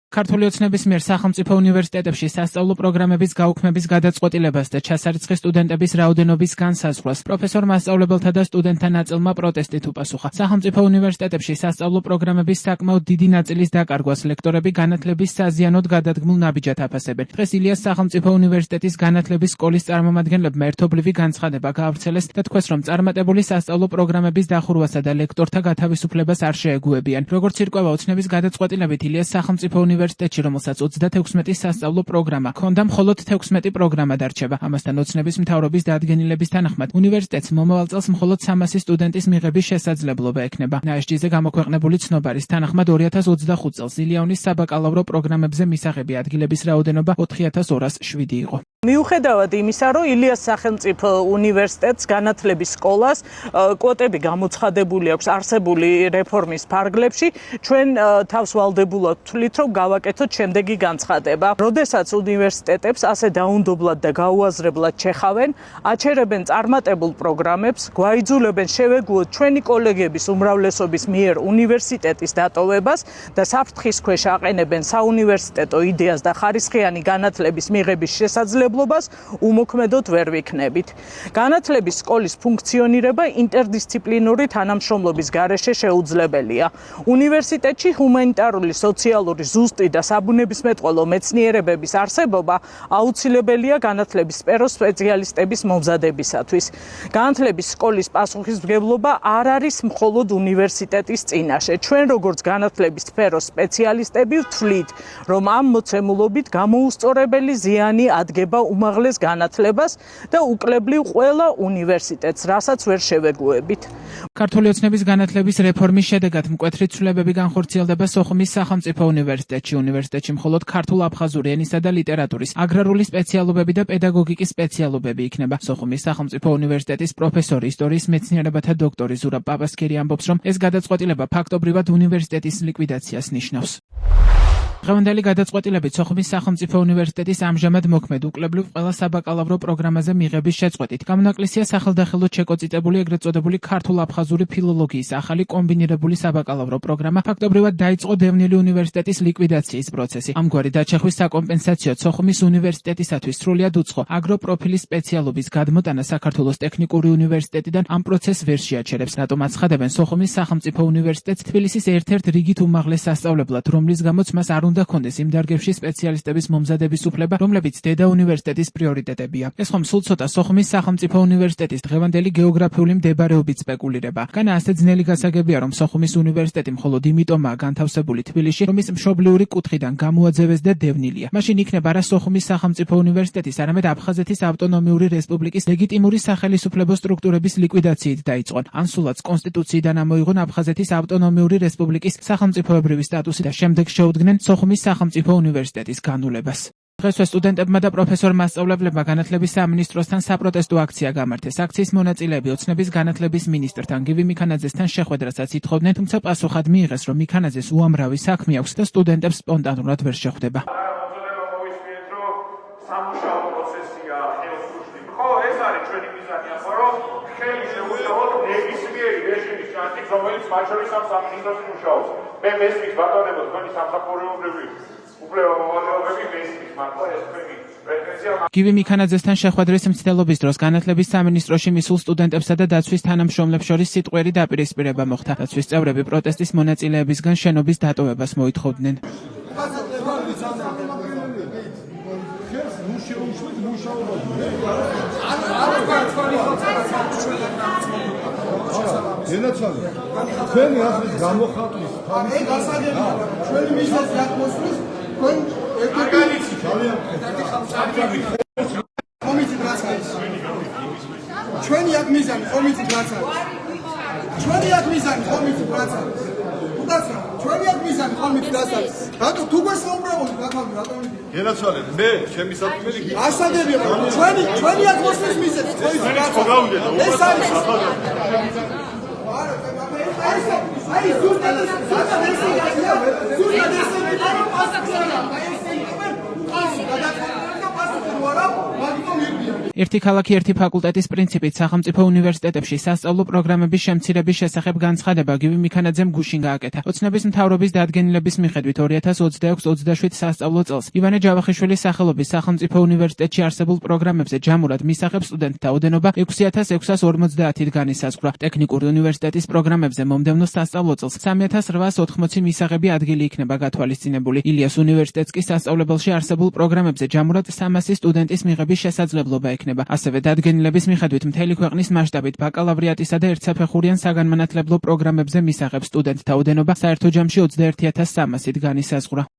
ქართული ოცნების მიერ სახელმწიფო უნივერსიტეტებში სასწავლო პროგრამების გაუქმების გადაწყვეტილებას და ჩასარიცხი სტუდენტების რაოდენობის განსაზღვრას პროფესორ მასწავლებელთა და სტუდენტთა ნაწილმა პროტესტით უპასუხა. სახელმწიფო უნივერსიტეტებში სასწავლო პროგრამების საკმაოდ დიდი ნაწილის დაკარგვას ლექტორები განათლების საზიანოდ გადადგმულ ნაბიჯად აფასებენ. დღეს ილიას სახელმწიფო უნივერსიტეტის განათლების სკოლის წარმომადგენლებმა ერთობლივი განცხადება გაავრცელეს და თქვეს, რომ წარმატებული სასწავლო პროგრამების დახურვასა და ლექტორთა გათავისუფლებას არ შეეგუებიან. როგორც ირკვევა ოცნების გადაწყვეტილებით, ილიას სახელმწიფო უნივერსიტეტში, რომელსაც 36 სასწავლო პროგრამა ჰქონდა, მხოლოდ 16 პროგრამა დარჩება. ამასთან ოცნების მთავრობის დადგენილების თანახმად, უნივერსიტეტს მომავალ წელს მხოლოდ 300 სტუდენტის მიღების შესაძლებლობა ექნება. ნაშჯ-ზე გამოქვეყნებული ცნობარის თანახმად 2025 წელს ილიანის საბაკალავრო პროგრამებზე მისაღები ადგილების რაოდენობა 4207 იყო. მიუხედავად იმისა, რომ ილიას სახელმწიფო უნივერსიტეტს განათლების სკოლას კვოტები გამოცხადებული აქვს არსებული რეფორმის ფარგლებში, ჩვენ თავს ვალდებულად ვთვლით, რომ გავაკეთოთ შემდეგი განცხადება. როდესაც უნივერსიტეტებს ასე დაუნდობლად და გაუაზრებლად ჩეხავენ, აჩერებენ წარმატებულ პროგრამებს, გვაიძულებენ შევეგუოთ ჩვენი კოლეგების უმრავლესობის მიერ უნივერსიტეტის დატოვებას და საფრთხის ქვეშ აყენებენ საუნივერსიტეტო იდეას და ხარისხიანი განათლების მიღების შესაძლებლობას, უმოქმედოდ ვერ ვიქნებით. განათლების სკოლის ფუნქციონირება ინტერდისციპლინური თანამშრომლობის გარეშე შეუძლებელია. უნივერსიტეტში ჰუმანიტარული, სოციალური, ზუსტი და საბუნებისმეტყველო მეცნიერებების არსებობა აუცილებელია განათლების სფეროს სპეციალისტების მომზადებისათვის. განათლების სკოლის პასუხისმგებლობა არ არის მხოლოდ უნივერსიტეტის წინაშე. ჩვენ როგორც განათლების სფეროს სპეციალისტები ვთვლით, რომ ამ მოცემულობით გამოუსწორებელი ზიანი ადგება უმაღლეს განათლებას და უკლებლივ ყველა უნივერსიტეტს, რასაც ვერ შევეგუებით. ქართული ოცნების განათლების რეფორმის შედეგად მკვეთრი ცვლილებები განხორციელდება სოხუმის სახელმწიფო უნივერსიტეტში. უნივერსიტეტში მხოლოდ ქართულ-აფხაზური ენისა და ლიტერატურის, აგრარული სპეციალობები და პედაგოგიკის სპეციალობები იქნება. სოხუმის სახელმწიფო უნივერსიტეტის პროფესორი, ისტორიის მეცნიერებათა დოქტორი ზურაბ პაპასკერი ამბობს, რომ ეს გადაწყვეტილება ფაქტობრივად უნივერსიტეტის ლიკვიდაციას ნიშნავს. დღევანდელი გადაწყვეტილებით სოხუმის სახელმწიფო უნივერსიტეტის ამჟამად მოქმედ უკლებლივ ყველა საბაკალავრო პროგრამაზე მიღების შეწყვეტით გამონაკლისია სახელდახელოდ შეკოწიტებული ეგრეთ წოდებული ქართულ-აფხაზური ფილოლოგიის ახალი კომბინირებული საბაკალავრო პროგრამა. ფაქტობრივად დაიწყო დევნილი უნივერსიტეტის ლიკვიდაციის პროცესი. ამგვარი დაჩეხვის საკომპენსაციოდ სოხუმის უნივერსიტეტისათვის სრულიად უცხო აგროპროფილის სპეციალობის გადმოტანა საქართველოს ტექნიკური უნივერსიტეტიდან ამ პროცესს ვერ შეაჩერებს. რატომ აცხადებენ სოხუმის სახელმწიფო უნივერსიტეტს თბილისის ერთ-ერთ რიგით უმაღლეს სასწავლებლად, რომლის გამოც მას არ უნდა ქონდეს იმ დარგებში სპეციალისტების მომზადების უფლება, რომლებიც დედა უნივერსიტეტის პრიორიტეტებია. ეს ხომ სულ ცოტა სოხუმის სახელმწიფო უნივერსიტეტის დღევანდელი გეოგრაფიული მდებარეობით სპეკულირება. განა ასე ძნელი გასაგებია, რომ სოხუმის უნივერსიტეტი მხოლოდ იმიტომაა განთავსებული თბილისში, რომ ის მშობლიური კუთხიდან გამოაძევეს და დევნილია. მაშინ იქნება არა სოხუმის სახელმწიფო უნივერსიტეტის, არამედ აფხაზეთის ავტონომიური რესპუბლიკის ლეგიტიმური სახელისუფლებო სტრუქტურების ლიკვიდაციით დაიწყონ. ან სულაც კონსტიტუციიდან ამოიღონ აფხაზეთის ავტონომიური რესპუბლიკის სახელმწიფოებრივი სტატუსი და შემდეგ შეუდგნენ სოხუმის სახელმწიფო უნივერსიტეტის განულებას. დღესვე სტუდენტებმა და პროფესორ მასწავლებლებმა განათლების სამინისტროსთან საპროტესტო აქცია გამართეს. აქციის მონაწილეები ოცნების განათლების მინისტრთან გივი მიქანაძესთან შეხვედრასაც ითხოვდნენ, თუმცა პასუხად მიიღეს, რომ მიქანაძეს უამრავი საქმე აქვს და სტუდენტებს სპონტანურად ვერ შეხვდება. სამუშაო პროცესია ხელს უშლით. ხო, ეს არის ჩვენი მიზანი, ახლა რომ ხელი შეუძლოთ ნებისმიერი რეჟიმის ჩანთი, რომელიც მათ შორის ამ სამინისტროში მუშაობს. მე მესმის ბატონებო, თქვენი სამსახურეობრივი უფლებამოვალეობები მესმის, მართლა ეს თქვენი პრეტენზია. გივი მიქანაძესთან შეხვედრის მცდელობის დროს განათლების სამინისტროში მისულ სტუდენტებსა და დაცვის თანამშრომლებს შორის სიტყვიერი დაპირისპირება მოხდა. დაცვის წევრები პროტესტის მონაწილეებისგან შენობის დატოვებას მოითხოვდნენ. ენაცვალე თქვენი აზრის გამოხატვის თავისი გასაგებია ჩვენი მიზეზი აქ მოსვლის თქვენ ეკონომიკაში ძალიან კომიტეტი რაც არის ჩვენი აქ მიზანი კომიტეტი რაც არის ჩვენი აქ მიზანი კომიტეტი რაც არის უკაცრავ ჩვენი აქ მიზანი კომიტეტი რაც არის რატო თუ გვესაუბრებოდი გაქავდი რატო ენაცვალე მე ჩემი საფრთხელი გასაგებია ჩვენი აქ მოსვლის მიზეზი კომიტეტი რაც არის ეს არის აი ზუსტად ეს ერთი ქალაქი ერთი ფაკულტეტის პრინციპით სახელმწიფო უნივერსიტეტებში სასწავლო პროგრამების შემცირების შესახებ განცხადება გივი მიქანაძემ გუშინ გააკეთა. ოცნების მთავრობის დადგენილების მიხედვით 2026-27 სასწავლო წელს ივანე ჯავახიშვილის სახელობის სახელმწიფო უნივერსიტეტში არსებულ პროგრამებზე ჯამურად მისაღებს სტუდენტთა ოდენობა 6650-ით განისაზღვრა. ტექნიკური უნივერსიტეტის პროგრამებზე მომდევნო სასწავლო წელს 3880 მისაღები ადგილი იქნება გათვალისწინებული. ილიას უნივერსიტეტს კი სასწავლებელში არსებულ პროგრამებზე ჯამურად 300 სტუდენტის მიღების შესაძლებლობა ექნება. ასევე დადგენილების მიხედვით მთელი ქვეყნის მასშტაბით ბაკალავრიატისა და ერთსაფეხურიან საგანმანათლებლო პროგრამებზე მისაღებს სტუდენტთა ოდენობა საერთო ჯამში 21300-ით განისაზღვრა.